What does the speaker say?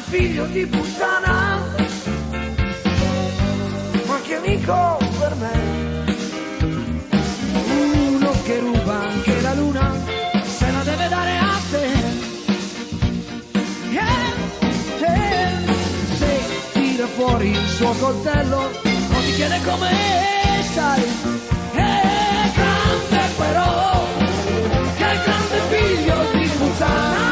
Figlio di puttana, ma che amico per me. Uno che ruba anche la luna, se la deve dare a te. Se tira fuori il suo coltello, non ti chiede come stai. Grande però, che grande figlio di puttana.